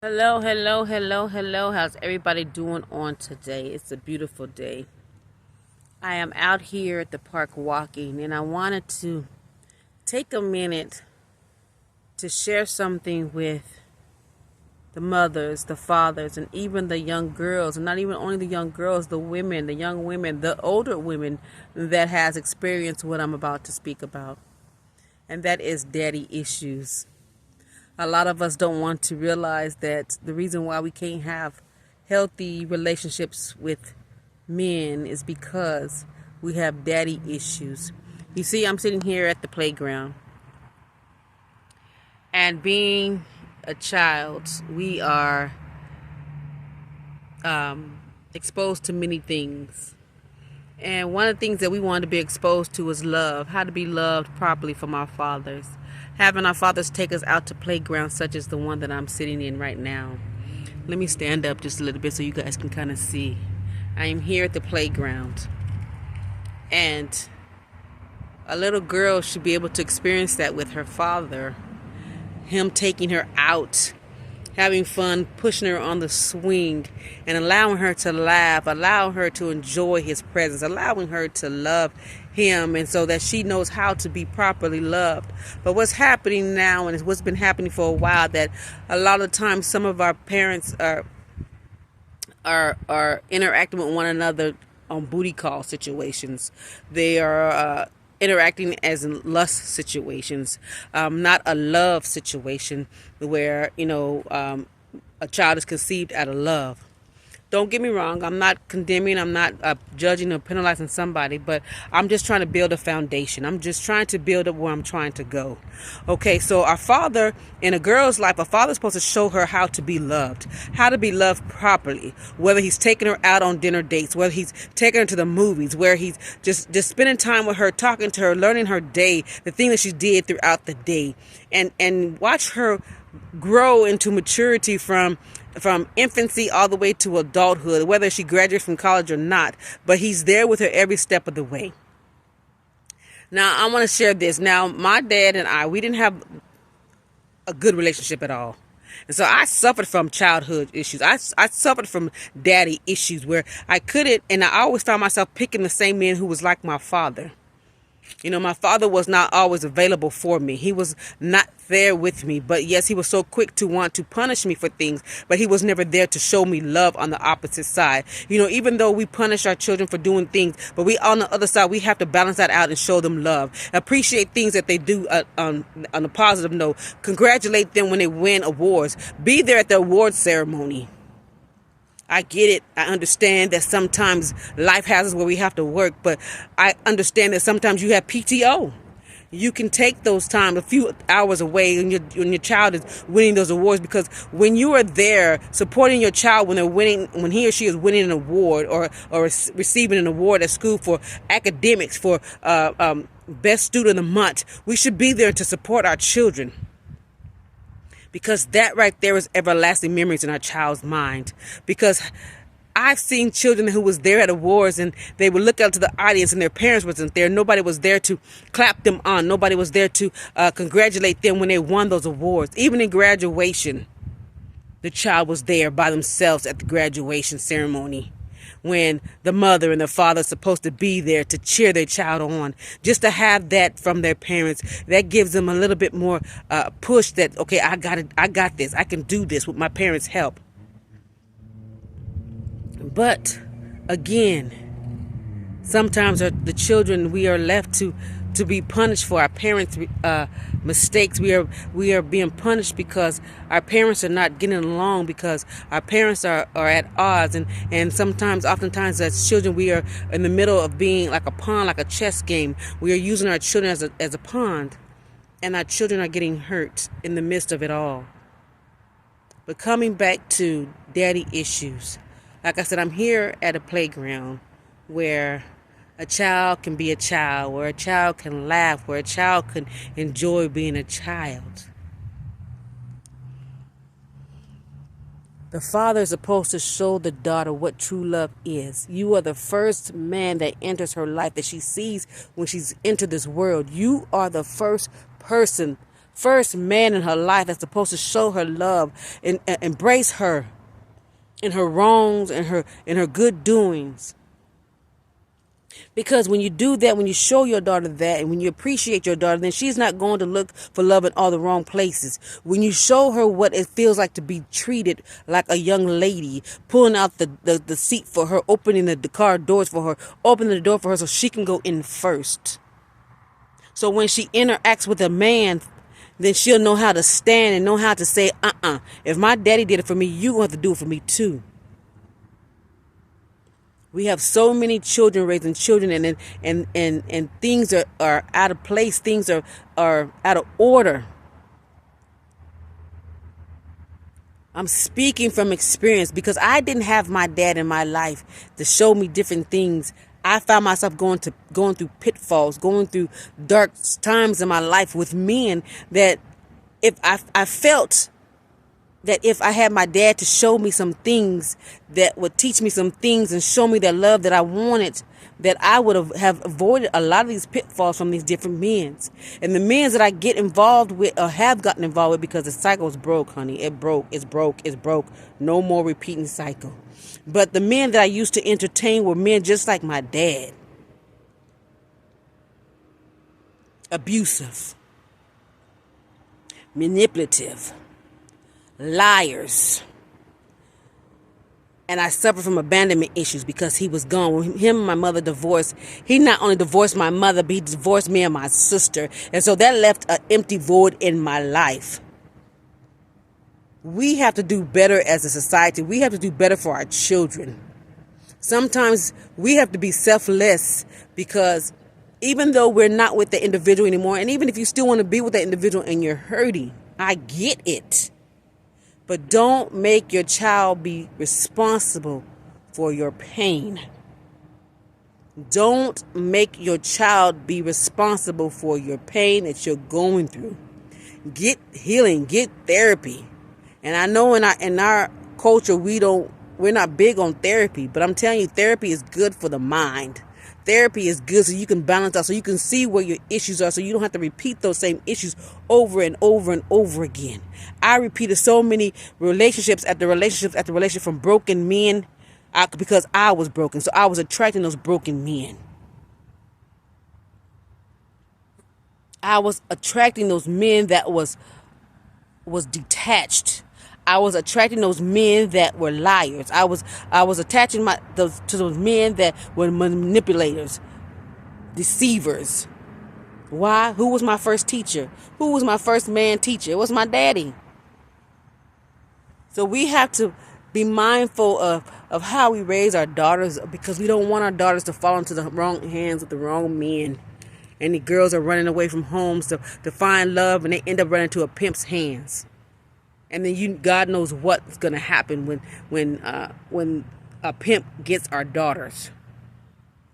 Hello, hello, hello, hello. How's everybody doing on today? It's a beautiful day. I am out here at the park walking, and I wanted to take a minute to share something with the mothers, the fathers, and even the young girls, and not even only the young girls, the women, the young women, the older women that has experienced what I'm about to speak about. And that is daddy issues. A lot of us don't want to realize that the reason why we can't have healthy relationships with men is because we have daddy issues. You see, I'm sitting here at the playground, and being a child, we are exposed to many things. And one of the things that we want to be exposed to is love, how to be loved properly from our fathers. Having our fathers take us out to playgrounds such as the one that I'm sitting in right now. Let me stand up just a little bit so you guys can kind of see. I am here at the playground. And a little girl should be able to experience that with her father. Him taking her out, having fun, pushing her on the swing, and allowing her to laugh, allowing her to enjoy his presence, allowing her to love him, and so that she knows how to be properly loved. But what's happening now, and what's been happening for a while, that a lot of times some of our parents are interacting with one another on booty call situations. They are interacting as in lust situations, not a love situation where a child is conceived out of love. Don't get me wrong, I'm not condemning, I'm not judging or penalizing somebody, but I'm just trying to build a foundation. I'm just trying to build up where I'm trying to go. Okay, so our father, in a girl's life, a father's supposed to show her how to be loved properly, whether he's taking her out on dinner dates, whether he's taking her to the movies, where he's just spending time with her, talking to her, learning her day, the thing that she did throughout the day, and watch her grow into maturity from infancy all the way to adulthood, whether she graduates from college or not. But he's there with her every step of the way. Now, I want to share this. Now, my dad and we didn't have a good relationship at all. And so I suffered from childhood issues. I suffered from daddy issues where I couldn't, and I always found myself picking the same man who was like my father. My father was not always available for me. He was not there with me. But yes, he was so quick to want to punish me for things, but he was never there to show me love on the opposite side. Even though we punish our children for doing things, but we on the other side, we have to balance that out and show them love. Appreciate things that they do on a positive note. Congratulate them when they win awards. Be there at the award ceremony. I get it. I understand that sometimes life has us where we have to work, but I understand that sometimes you have PTO. You can take those time, a few hours away when your child is winning those awards, because when you are there supporting your child when he or she is winning an award or receiving an award at school for academics, for best student of the month, we should be there to support our children. Because that right there is everlasting memories in our child's mind. Because I've seen children who was there at awards and they would look out to the audience and their parents wasn't there. Nobody was there to clap them on. Nobody was there to congratulate them when they won those awards. Even in graduation, the child was there by themselves at the graduation ceremony, when the mother and the father are supposed to be there to cheer their child on. Just to have that from their parents, that gives them a little bit more push that, okay, I got this. I can do this with my parents' help. But again, sometimes the children, we are left to be punished for our parents' mistakes. We are being punished because our parents are not getting along, because our parents are at odds, and oftentimes as children we are in the middle of being like a pawn, like a chess game. We are using our children as a pawn, and our children are getting hurt in the midst of it all. But coming back to daddy issues, like I said, I'm here at a playground where a child can be a child, where a child can laugh, where a child can enjoy being a child. The father is supposed to show the daughter what true love is. You are the first man that enters her life, that she sees when she's entered this world. You are the first person first man in her life that's supposed to show her love and embrace her in her wrongs and her good doings. Because when you do that, when you show your daughter that, and when you appreciate your daughter, then she's not going to look for love in all the wrong places. When you show her what it feels like to be treated like a young lady, pulling out the seat for her, opening the car doors for her, opening the door for her so she can go in first. So when she interacts with a man, then she'll know how to stand and know how to say, if my daddy did it for me, you're going to have to do it for me too. We have so many children raising children, and things are out of place. Things are out of order. I'm speaking from experience because I didn't have my dad in my life to show me different things. I found myself going through pitfalls, going through dark times in my life with men that if I felt that if I had my dad to show me some things that would teach me some things and show me that love that I wanted, that I would have avoided a lot of these pitfalls from these different men. And the men that I get involved with or have gotten involved with, because the cycle is broke, honey. It's broke. No more repeating cycle. But the men that I used to entertain were men just like my dad. Abusive. Manipulative. Liars. And I suffered from abandonment issues because he was gone. When him and my mother divorced, he not only divorced my mother, but he divorced me and my sister. And so that left an empty void in my life. We have to do better as a society. We have to do better for our children. Sometimes we have to be selfless, because even though we're not with the individual anymore, and even if you still want to be with that individual and you're hurting, I get it. But don't make your child be responsible for your pain. Don't make your child be responsible for your pain that you're going through. Get healing, get therapy. And I know in our culture we're not big on therapy, but I'm telling you, therapy is good for the mind. Therapy is good so you can balance out, so you can see where your issues are, so you don't have to repeat those same issues over and over and over again. I repeated so many relationships after relationships after relationship from broken men because I was broken. So I was attracting those broken men. I was attracting those men that was detached. I was attracting those men that were liars. I was attaching to those men that were manipulators, deceivers. Why? Who was my first teacher? Who was my first man teacher? It was my daddy. So we have to be mindful of how we raise our daughters, because we don't want our daughters to fall into the wrong hands with the wrong men. And the girls are running away from homes to find love, and they end up running into a pimp's hands. And then God knows what's going to happen when a pimp gets our daughters.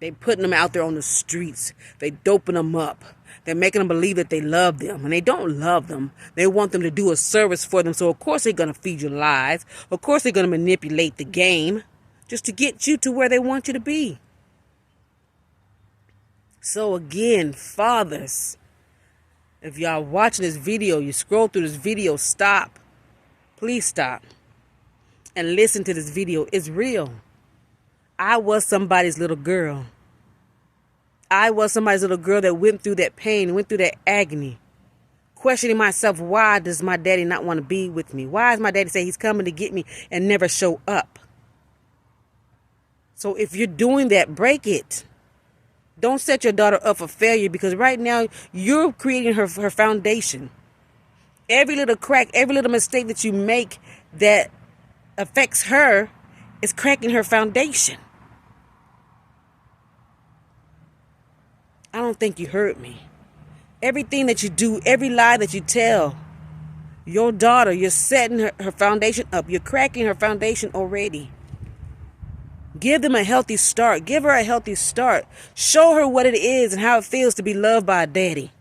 They putting them out there on the streets. They doping them up. They're making them believe that they love them, and they don't love them. They want them to do a service for them. So of course they're going to feed you lies. Of course they're going to manipulate the game just to get you to where they want you to be. So again, fathers, if y'all watching this video, you scroll through this video, stop. Please stop and listen to this video. It's real. I was somebody's little girl. I was somebody's little girl that went through that pain, went through that agony, questioning myself, why does my daddy not want to be with me? Why does my daddy say he's coming to get me and never show up? So if you're doing that, break it. Don't set your daughter up for failure, because right now you're creating her foundation. Every little crack, every little mistake that you make that affects her is cracking her foundation. I don't think you heard me. Everything that you do, every lie that you tell your daughter, you're setting her foundation up. You're cracking her foundation already. Give them a healthy start. Give her a healthy start. Show her what it is and how it feels to be loved by a daddy.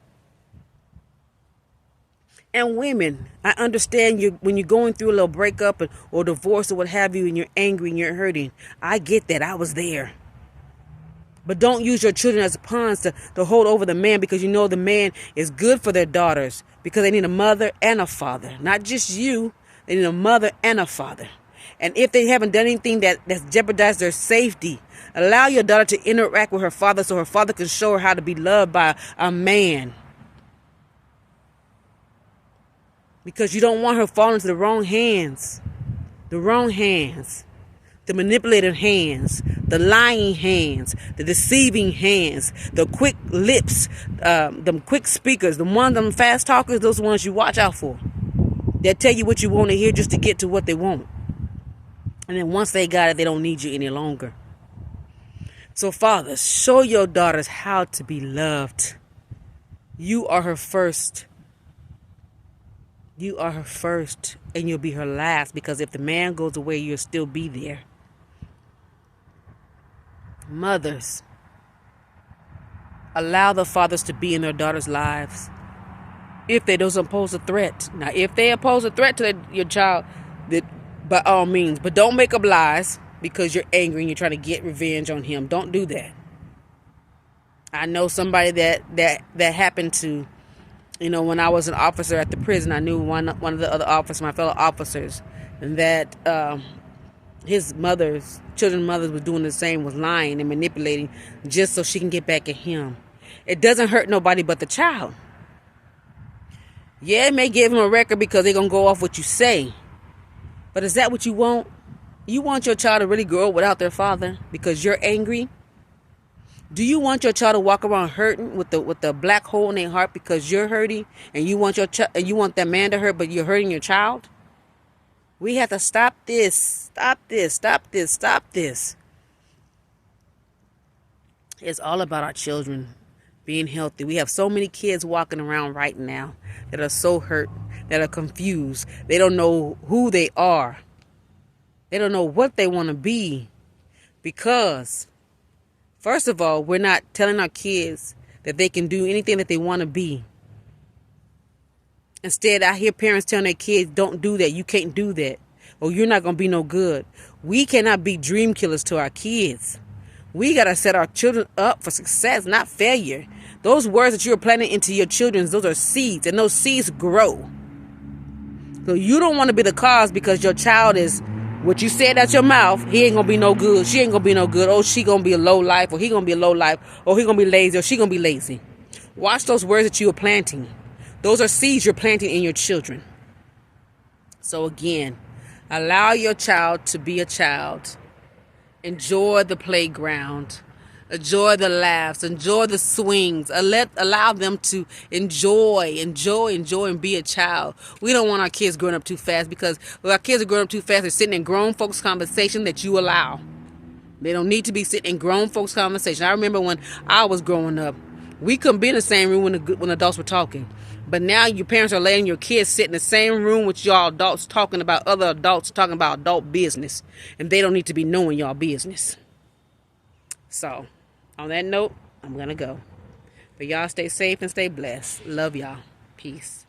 And women, I understand you when you're going through a little breakup or divorce or what have you, and you're angry and you're hurting. I get that. I was there. But don't use your children as pawns to hold over the man, because you know the man is good for their daughters. because they need a mother and a father. Not just you. They need a mother and a father. And if they haven't done anything that's jeopardized their safety, allow your daughter to interact with her father so her father can show her how to be loved by a man. Because you don't want her falling into the wrong hands. The wrong hands. The manipulative hands. The lying hands. The deceiving hands. The quick lips. Them quick speakers. Them fast talkers. Those ones you watch out for. They'll tell you what you want to hear just to get to what they want. And then once they got it, they don't need you any longer. So fathers, show your daughters how to be loved. You are her first. You are her first, and you'll be her last, because if the man goes away, you'll still be there. Mothers, allow the fathers to be in their daughters' lives if they don't pose a threat. Now, if they pose a threat to your child, that by all means, but don't make up lies because you're angry and you're trying to get revenge on him. Don't do that. I know somebody that happened to. When I was an officer at the prison, I knew one of the other officers, my fellow officers, and that his children's mothers was doing the same, was lying and manipulating just so she can get back at him. It doesn't hurt nobody but the child. Yeah, it may give him a record because they're going to go off what you say. But is that what you want? You want your child to really grow up without their father because you're angry? Do you want your child to walk around hurting with the black hole in their heart because you're hurting, and you want you want that man to hurt, but you're hurting your child? We have to stop this. Stop this. Stop this. Stop this. It's all about our children being healthy. We have so many kids walking around right now that are so hurt, that are confused. They don't know who they are. They don't know what they want to be because, first of all, we're not telling our kids that they can do anything that they want to be. Instead, I hear parents telling their kids, don't do that. You can't do that. Or you're not going to be no good. We cannot be dream killers to our kids. We got to set our children up for success, not failure. Those words that you're planting into your children, those are seeds, and those seeds grow. So you don't want to be the cause because your child is what you said out your mouth. He ain't going to be no good. She ain't going to be no good. Oh, she going to be a low life, or he going to be a low life, or he going to be lazy, or she going to be lazy. Watch those words that you are planting. Those are seeds you're planting in your children. So again, allow your child to be a child. Enjoy the playground. Enjoy the laughs. Enjoy the swings. Allow them to enjoy and be a child. We don't want our kids growing up too fast, because when our kids are growing up too fast, they're sitting in grown folks' conversation that you allow. They don't need to be sitting in grown folks' conversation. I remember when I was growing up, we couldn't be in the same room when adults were talking. But now your parents are letting your kids sit in the same room with y'all adults talking about other adults talking about adult business. And they don't need to be knowing y'all business. So, on that note, I'm going to go. But y'all stay safe and stay blessed. Love y'all. Peace.